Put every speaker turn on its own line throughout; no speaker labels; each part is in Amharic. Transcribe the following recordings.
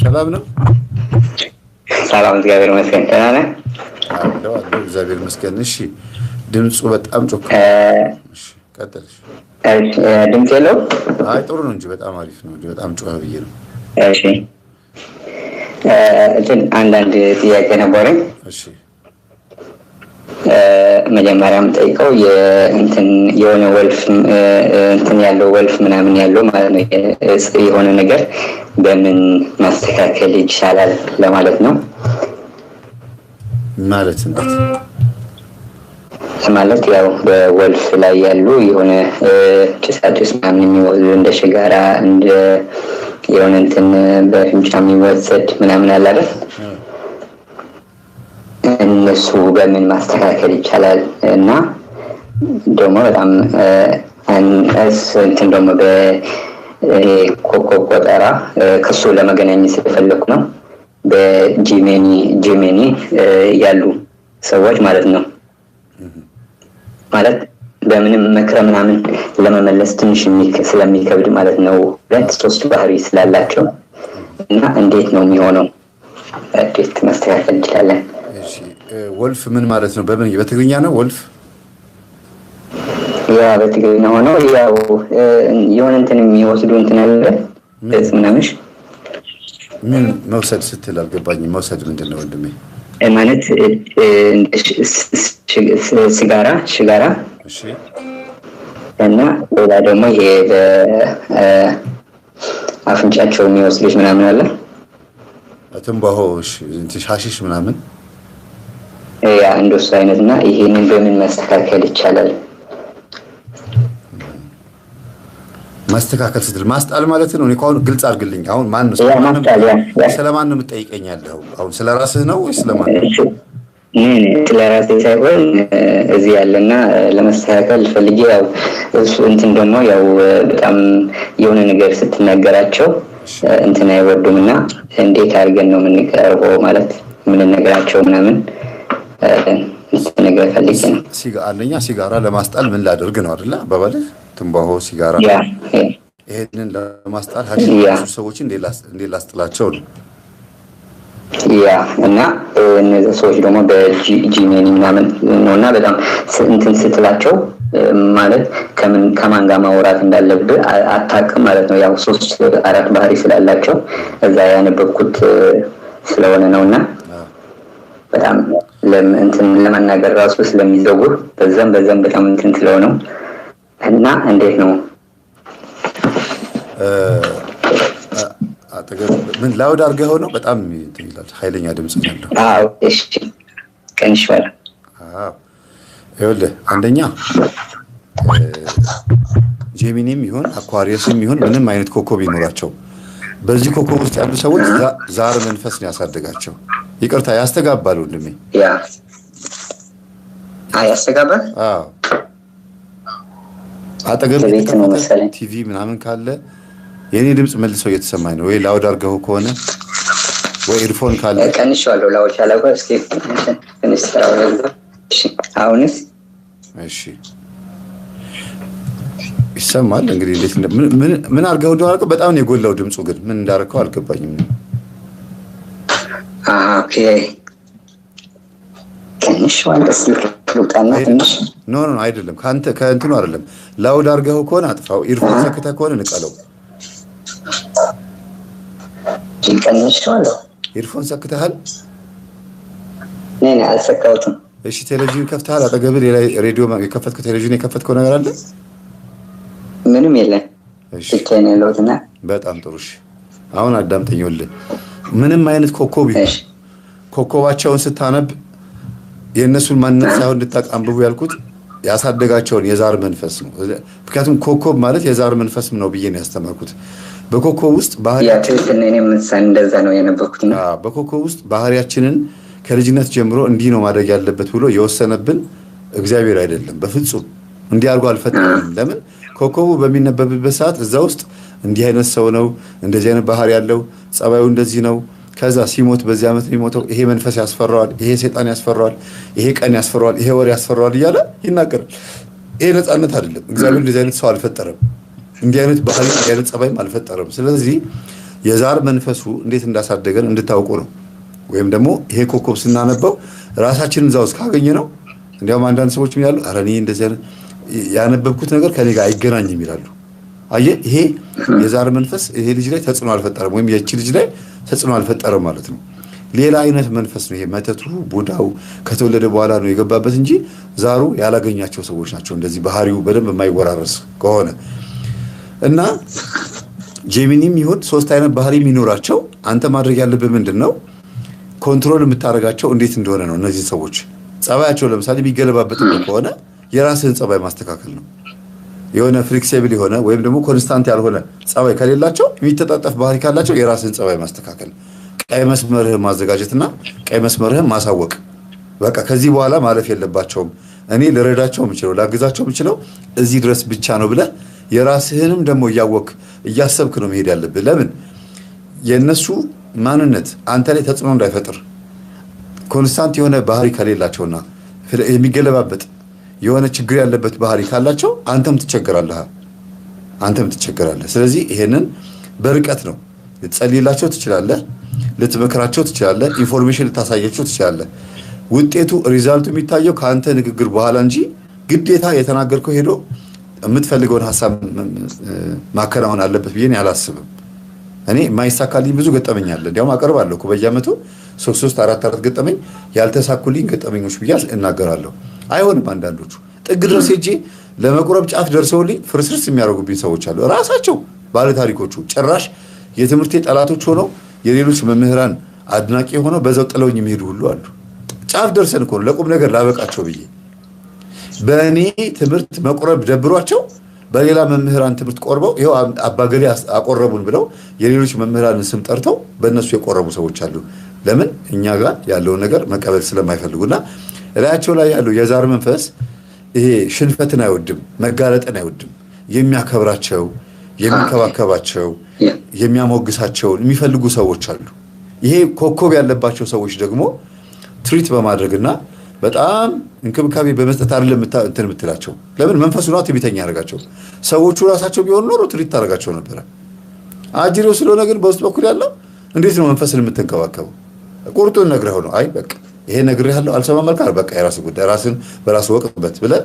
ሰላም ነው።
ሰላም እግዚአብሔር ይመስገን። ደህና ነህ?
አለው እግዚአብሔር ይመስገን። እሺ ድምፁ በጣም ጮክ። እሺ ቀጥልሽ።
ድምፅ የለው?
አይ ጥሩ ነው እንጂ በጣም አሪፍ ነው እንጂ በጣም ጮህ ብዬ ነው።
እሺ አንዳንድ ጥያቄ ነበረኝ።
እሺ
መጀመሪያም ጠይቀው የሆነ ወልፍ ያለው ወልፍ ምናምን ያለው ማለት ነው የሆነ ነገር በምን ማስተካከል ይቻላል ለማለት ነው።
ማለት እንዴት
ማለት ያው በወልፍ ላይ ያሉ የሆነ ጭሳጭስ ምናምን የሚወስዱ እንደ ሽጋራ እንደ የሆነ በፍንጫ የሚወሰድ ምናምን አለ አይደል? እነሱ በምን ማስተካከል ይቻላል እና ደግሞ በጣም ደግሞ በኮከብ ቆጠራ ከሱ ለመገናኘት ስለፈለኩ ነው። በጂሜኒ ያሉ ሰዎች ማለት ነው ማለት በምንም መክረ ምናምን ለመመለስ ትንሽ ስለሚከብድ ማለት ነው። 2-3 ባህሪ ስላላቸው እና እንዴት ነው የሚሆነው? እንዴት ማስተካከል እንችላለን?
እሺ ወልፍ ምን ማለት ነው? በምን በትግርኛ ነው ወልፍ?
ያ በትግርኛ ሆኖ ያው የሆነ የሚወስዱ አለ ምናምን።
ምን መውሰድ ስትል አልገባኝም። መውሰድ ምንድን ነው ወንድሜ?
ማለት ሽጋራ
እሺ
እና ሌላ ደግሞ ይሄ በአፍንጫቸው የሚወስዱት ምናምን አለ
ትንባሆ፣ ሻሺሽ ምናምን
ያ እንደሱ አይነት እና ይሄንን በምን ማስተካከል ይቻላል?
ማስተካከል ስትል ማስጣል ማለት ነው። እኔ አሁን ግልጽ አድርግልኝ። አሁን ማን ነው ስለማን ነው የምትጠይቀኛለህ? አሁን ስለ ራስህ ነው ወይስ ስለማን ነው?
ስለ ራሴ ሳይሆን እዚህ ያለና ለማስተካከል ፈልጌ ያው እሱ ደግሞ ያው በጣም የሆነ ነገር ስትናገራቸው አይወዱምና እንዴት አድርገን ነው የምንቀርበው ማለት የምንነግራቸው ምናምን ነገር ፈልጌ ነው።
አንደኛ ሲጋራ ለማስጣል ምን ላደርግ ነው አይደለ? አባባልህ ትንባሆ፣ ሲጋራ ይሄንን ለማስጣል ሰዎች እንዴት ላስጥላቸው ነው?
ያ እና እነዚህ ሰዎች ደግሞ በጂሜኒ ምናምን ነውና በጣም ስትላቸው ማለት ከማን ጋር ማውራት እንዳለብህ አታውቅም ማለት ነው። ያው 3-4 ባህሪ ስላላቸው እዛ ያነበብኩት ስለሆነ ነውና በጣም ለመናገር ራሱ ስለሚዘውር በዛም በጣም ስለሆነው እና እንዴት ነው
ምን ላውድ አድርገኸው ነው? በጣም ይላል ኃይለኛ ድምጽ ያለው።
አዎ እሺ ቀንሽ በል።
አዎ ይኸውልህ አንደኛ ጄሚኒም ይሁን አኳሪየስም ይሁን ምንም አይነት ኮከብ ይኖራቸው በዚህ ኮከብ ውስጥ ያሉ ሰዎች ዛር መንፈስ ነው ያሳደጋቸው። ይቅርታ ያስተጋባል ወንድሜ።
ያ ያስተጋባል።
አዎ አጠገብ ቲቪ ምናምን ካለ የኔ ድምጽ መልሰው እየተሰማኝ ነው ወይ ላውድ አድርገው ከሆነ ወይ ኢርፎን ካለ
ቀንሼዋለሁ። ላውድ አላውቀው እስኪ ትንሽ ስራው ነው። እሺ አሁንስ?
እሺ ይሰማል። እንግዲህ እንዴት ምን አድርገው እንደሆነ በጣም ነው የጎላው ድምጹ፣ ግን ምን እንዳደረከው አልገባኝም።
ኦኬ ቀንሼዋለሁ። ኖ
አይደለም ከእንትኑ አይደለም። ላውድ አድርገው ከሆነ አጥፋው። ኢርፎን ሰክተህ ከሆነ ንቀለው።
ቀንሼዋለሁ።
ኢርፎን ሰክተሃል?
ነኝ አልሰካሁትም።
እሺ ቴሌቪዥን ከፍተሃል? አጠገብህ ሌላ ሬዲዮ የከፈትከው ቴሌቪዥን የከፈትከው ነገር አለ?
ምንም የለም። እሺ ብቻዬን ያለሁትና
በጣም ጥሩ። እሺ አሁን አዳምጠኝ። ይኸውልህ ምንም አይነት ኮከብ ኮከባቸውን ስታነብ የእነሱን ማንነት ሳይሆን እንድታውቅ አንብቡ ያልኩት ያሳደጋቸውን የዛር መንፈስ ነው። ምክንያቱም ኮከብ ማለት የዛር መንፈስም ነው ብዬ ነው ያስተማርኩት። በኮከብ ውስጥ
እንደዛ ነው የነበርኩት።
በኮከብ ውስጥ ባህሪያችንን ከልጅነት ጀምሮ እንዲህ ነው ማድረግ ያለበት ብሎ የወሰነብን እግዚአብሔር አይደለም። በፍጹም እንዲህ አድርጎ አልፈጠረንም። ለምን ኮከቡ በሚነበብበት ሰዓት እዛ ውስጥ እንዲህ አይነት ሰው ነው፣ እንደዚህ አይነት ባህሪ ያለው፣ ጸባዩ እንደዚህ ነው፣ ከዛ ሲሞት በዚህ ዓመት የሚሞተው ይሄ መንፈስ ያስፈራዋል፣ ይሄ ሰይጣን ያስፈራዋል፣ ይሄ ቀን ያስፈራዋል፣ ይሄ ወር ያስፈራዋል እያለ ይናገራል። ይሄ ነፃነት አይደለም። እግዚአብሔር እንደዚህ አይነት ሰው አልፈጠረም። እንዲህ አይነት ባህሪ እንዲህ አይነት ጸባይም አልፈጠረም። ስለዚህ የዛር መንፈሱ እንዴት እንዳሳደገን እንድታውቁ ነው። ወይም ደግሞ ይሄ ኮከብ ስናነበው ራሳችንን እዛ ውስጥ ካገኘ ነው። እንዲያውም አንዳንድ ሰዎች ምን ያሉ አረ እኔ እንደዚህ ያነበብኩት ነገር ከኔ ጋር አይገናኝም ይላሉ። አየህ ይሄ የዛር መንፈስ ይሄ ልጅ ላይ ተጽዕኖ አልፈጠረም ወይም የቺ ልጅ ላይ ተጽዕኖ አልፈጠረም ማለት ነው። ሌላ አይነት መንፈስ ነው ይሄ። መተቱ ቡዳው ከተወለደ በኋላ ነው የገባበት እንጂ ዛሩ ያላገኛቸው ሰዎች ናቸው። እንደዚህ ባህሪው በደንብ የማይወራረስ ከሆነ እና ጄሚኒም ይሁን 3 አይነት ባህሪ የሚኖራቸው አንተ ማድረግ ያለብህ ምንድነው? ኮንትሮል የምታደርጋቸው እንዴት እንደሆነ ነው። እነዚህ ሰዎች ጸባያቸው ለምሳሌ የሚገለባበት ከሆነ የራስህን ጸባይ ማስተካከል ነው። የሆነ ፍሌክሲብል የሆነ ወይም ደግሞ ኮንስታንት ያልሆነ ጸባይ ከሌላቸው የሚተጣጠፍ ባህሪ ካላቸው የራስህን ጸባይ ማስተካከል፣ ቀይ መስመርህን ማዘጋጀትና ቀይ መስመርህን ማሳወቅ። በቃ ከዚህ በኋላ ማለፍ የለባቸውም እኔ ልረዳቸው የምችለው ላግዛቸው የምችለው እዚህ ድረስ ብቻ ነው ብለህ የራስህንም ደግሞ እያሰብክ ነው መሄድ ያለብህ። ለምን የነሱ ማንነት አንተ ላይ ተጽዕኖ እንዳይፈጥር ኮንስታንት የሆነ ባህሪ ከሌላቸውና የሚገለባበጥ የሆነ ችግር ያለበት ባህሪ ካላቸው አንተም ትቸገራለህ። ስለዚህ ይሄንን በርቀት ነው ልትጸልይላቸው ትችላለህ፣ ልትመክራቸው ትችላለህ፣ ኢንፎርሜሽን ልታሳያቸው ትችላለህ። ውጤቱ ሪዛልቱ የሚታየው ከአንተ ንግግር በኋላ እንጂ ግዴታ የተናገርከው ሄዶ የምትፈልገውን ሐሳብ ማከናወን አለበት ብዬ አላስብም። እኔ የማይሳካልኝ ብዙ ገጠመኝ አለ። እንዲያውም አቀርባለሁ እኮ በየዓመቱ 3-4 ገጠመኝ ያልተሳኩልኝ ገጠመኞች ብዬ እናገራለሁ። አይሆንም አንዳንዶቹ ጥግ ድረስ ሄጄ ለመቁረብ ጫፍ ደርሰውልኝ ፍርስርስ የሚያደርጉብኝ ሰዎች አሉ። ራሳቸው ባለታሪኮቹ ጭራሽ የትምህርቴ ጠላቶች ሆነው የሌሎች መምህራን አድናቂ ሆነው በዛው ጥለውኝ የሚሄዱ ሁሉ አሉ። ጫፍ ደርሰን እኮ ነው ለቁም ነገር ላበቃቸው ብዬ በእኔ ትምህርት መቁረብ ደብሯቸው በሌላ መምህራን ትምህርት ቆርበው ይኸው አባገሌ አቆረቡን ብለው የሌሎች መምህራንን ስም ጠርተው በእነሱ የቆረቡ ሰዎች አሉ። ለምን? እኛ ጋር ያለውን ነገር መቀበል ስለማይፈልጉና እላያቸው ላይ ያለው የዛር መንፈስ ይሄ ሽንፈትን አይወድም፣ መጋለጥን አይወድም። የሚያከብራቸው፣ የሚከባከባቸው፣ የሚያሞግሳቸውን የሚፈልጉ ሰዎች አሉ። ይሄ ኮከብ ያለባቸው ሰዎች ደግሞ ትሪት በማድረግና በጣም እንክብካቤ በመስጠት አይደለም እንትን የምትላቸው። ለምን? መንፈሱ ነው ትዕቢተኛ ያደርጋቸው። ሰዎቹ ራሳቸው ቢሆን ኖሮ ትሪት ታደርጋቸው ነበረ። አጅሬው ስለሆነ ግን በውስጥ በኩል ያለው እንዴት ነው መንፈስን የምትንከባከበው? ቁርጡን ነግረኸው ነው። አይ በቃ ይሄ ነግሬሃለሁ አልሰማም አልካል፣ በቃ የራስ ጉዳይ፣ ራስን በራስ ወቅበት ብለህ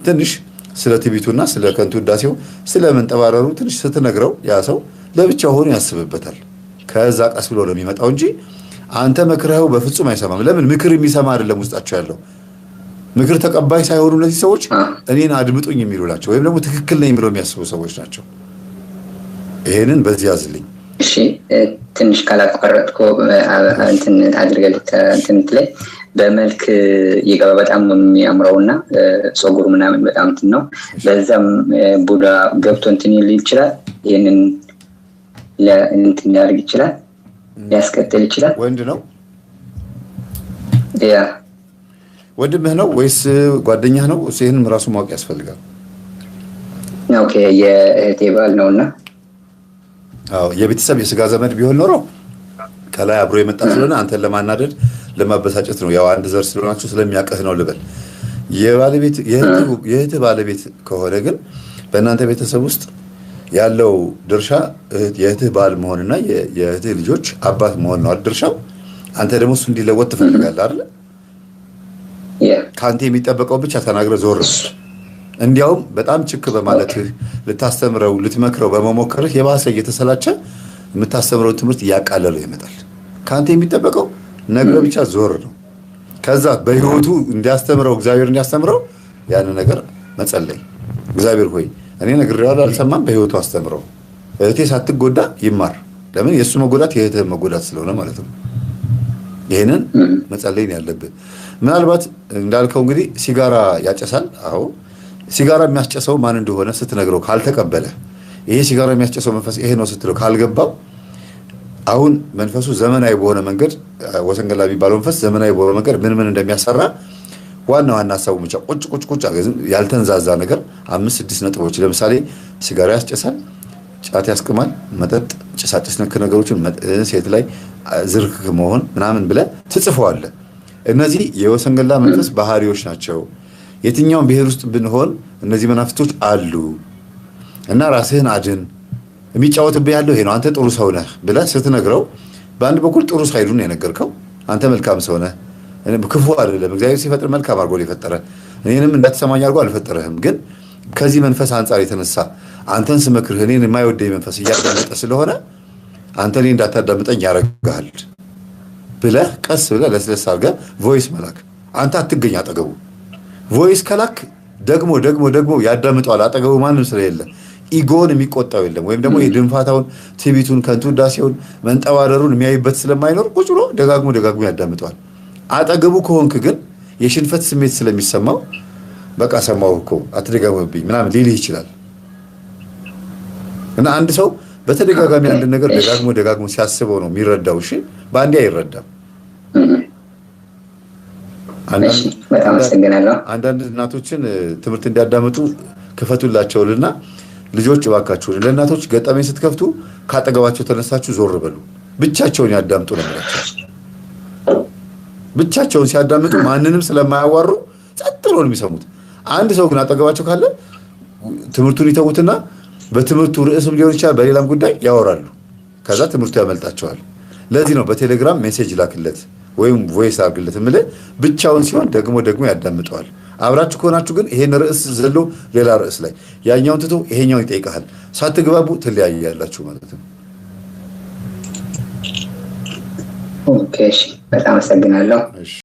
ትንሽ ስለ ትዕቢቱና ስለ ከንቱ ውዳሴው ስለ መንጠባረሩ ትንሽ ስትነግረው ያ ሰው ለብቻው ሆኖ ያስብበታል። ከዛ ቀስ ብሎ ነው የሚመጣው እንጂ አንተ መክረኸው በፍጹም አይሰማም። ለምን? ምክር የሚሰማ አይደለም ውስጣቸው ያለው። ምክር ተቀባይ ሳይሆኑ እነዚህ ሰዎች እኔን አድምጡኝ የሚሉ ናቸው፣ ወይም ደግሞ ትክክል ነኝ ብለው የሚያስቡ ሰዎች ናቸው። ይሄንን በዚህ ያዝልኝ።
እሺ ትንሽ ካላቋረጥኩ እንትን አድርገህ እንትን ላይ በመልክ ይገባ በጣም የሚያምረውና ጸጉሩ ምናምን በጣም እንትን ነው። በዛም ቡዳ ገብቶ እንትን ይል ይችላል። ይሄንን ለእንትን ያደርግ ይችላል፣ ሊያስቀጥል ይችላል።
ወንድ ነው?
ያ
ወንድምህ ነው ወይስ ጓደኛህ ነው? ይሄንን ራሱ ማወቅ ያስፈልጋል።
ኦኬ የእህቴ ባል ነውና
አዎ የቤተሰብ የስጋ ዘመድ ቢሆን ኖሮ ከላይ አብሮ የመጣ ስለሆነ አንተን ለማናደድ ለማበሳጨት ነው። ያው አንድ ዘር ስለሆናችሁ ስለሚያቀህ ነው ልበል። የእህትህ ባለቤት ከሆነ ግን በእናንተ ቤተሰብ ውስጥ ያለው ድርሻ የእህትህ ባል መሆንና የእህትህ ልጆች አባት መሆን ነው ድርሻው። አንተ ደግሞ እሱ እንዲለወጥ ትፈልጋለህ አይደል? ከአንተ የሚጠበቀው ብቻ ተናግረህ ዞር። እንዲያውም በጣም ችክ በማለትህ ልታስተምረው ልትመክረው በመሞከርህ የባሰ እየተሰላቸ የምታስተምረውን ትምህርት እያቃለለው ይመጣል። ከአንተ የሚጠበቀው ነግረህ ብቻ ዞር ነው። ከዛ በህይወቱ እንዲያስተምረው እግዚአብሔር እንዲያስተምረው ያን ነገር መጸለይ። እግዚአብሔር ሆይ እኔ ነግሬዋለሁ አልሰማም፣ በህይወቱ አስተምረው፣ እህቴ ሳትጎዳ ይማር። ለምን? የእሱ መጎዳት የእህትህ መጎዳት ስለሆነ ማለት ነው። ይሄንን መጸለይ ያለብህ። ምናልባት እንዳልከው እንግዲህ ሲጋራ ያጨሳል። አዎ ሲጋራ የሚያስጨሰው ማን እንደሆነ ስትነግረው ካልተቀበለ፣ ይሄ ሲጋራ የሚያስጨሰው መንፈስ ይሄ ነው ስትለው ካልገባው፣ አሁን መንፈሱ ዘመናዊ በሆነ መንገድ ወሰንገላ የሚባለው መንፈስ ዘመናዊ በሆነ መንገድ ምን እንደሚያሰራ ዋና ሀሳቡ ብቻ ቁጭ ያልተንዛዛ ነገር 5-6 ነጥቦች። ለምሳሌ ሲጋራ ያስጨሳል፣ ጫት ያስቅማል፣ መጠጥ፣ ጭሳጭስ ነክ ነገሮችን ሴት ላይ ዝርክክ መሆን ምናምን ብለህ ትጽፈዋለህ። እነዚህ የወሰንገላ መንፈስ ባህሪዎች ናቸው። የትኛውም ብሔር ውስጥ ብንሆን እነዚህ መናፍስቶች አሉ እና ራስህን አድን። የሚጫወትብህ ያለው ይሄ ነው። አንተ ጥሩ ሰው ነህ ብለህ ስትነግረው በአንድ በኩል ጥሩ ሳይዱን የነገርከው አንተ መልካም ሰው ነህ፣ ክፉ አይደለም። እግዚአብሔር ሲፈጥር መልካም አድርጎ የፈጠረ እኔንም እንዳትሰማኝ አድርጎ አልፈጠረህም። ግን ከዚህ መንፈስ አንጻር የተነሳ አንተን ስመክርህ እኔን የማይወደኝ መንፈስ እያዳመጠ ስለሆነ አንተ እኔ እንዳታዳምጠኝ ያደርግሃል ብለህ ቀስ ብለህ ለስለስ አድርገህ ቮይስ መላክ። አንተ አትገኝ አጠገቡ። ቮይስ ከላክ ደግሞ ደግሞ ደግሞ ያዳምጠዋል። አጠገቡ ማንም ስለሌለ ኢጎን የሚቆጣው የለም። ወይም ደግሞ የድንፋታውን ትዕቢቱን፣ ከንቱ ውዳሴውን፣ መንጠባረሩን የሚያይበት ስለማይኖር ቁጭ ብሎ ደጋግሞ ደጋግሞ ያዳምጠዋል። አጠገቡ ከሆንክ ግን የሽንፈት ስሜት ስለሚሰማው በቃ ሰማሁ እኮ አትደጋግምብኝ ምናምን ሊልህ ይችላል። እና አንድ ሰው በተደጋጋሚ አንድ ነገር ደጋግሞ ደጋግሞ ሲያስበው ነው የሚረዳው። እሺ በአንዴ አይረዳም። አንዳንድ እናቶችን ትምህርት እንዲያዳምጡ ክፈቱላቸውና ልጆች እባካችሁ ለእናቶች ገጠመኝ ስትከፍቱ ካጠገባቸው ተነሳችሁ ዞር በሉ፣ ብቻቸውን ያዳምጡ ነው የሚላቸው። ብቻቸውን ሲያዳምጡ ማንንም ስለማያዋሩ ጸጥ ብሎ ነው የሚሰሙት። አንድ ሰው ግን አጠገባቸው ካለ ትምህርቱን ይተውትና በትምህርቱ ርዕስም ሊሆን ይችላል በሌላም ጉዳይ ያወራሉ። ከዛ ትምህርቱ ያመልጣቸዋል። ለዚህ ነው በቴሌግራም ሜሴጅ ላክለት ወይም ቮይስ አድርግለት የምልህ። ብቻውን ሲሆን ደግሞ ደግሞ ያዳምጠዋል። አብራችሁ ከሆናችሁ ግን ይሄን ርዕስ ዘሎ ሌላ ርዕስ ላይ ያኛውን ትቶ ይሄኛውን ይጠይቃል። ሳትግባቡ ትለያያላችሁ ማለት ነው።
ኦኬ፣ በጣም አመሰግናለሁ።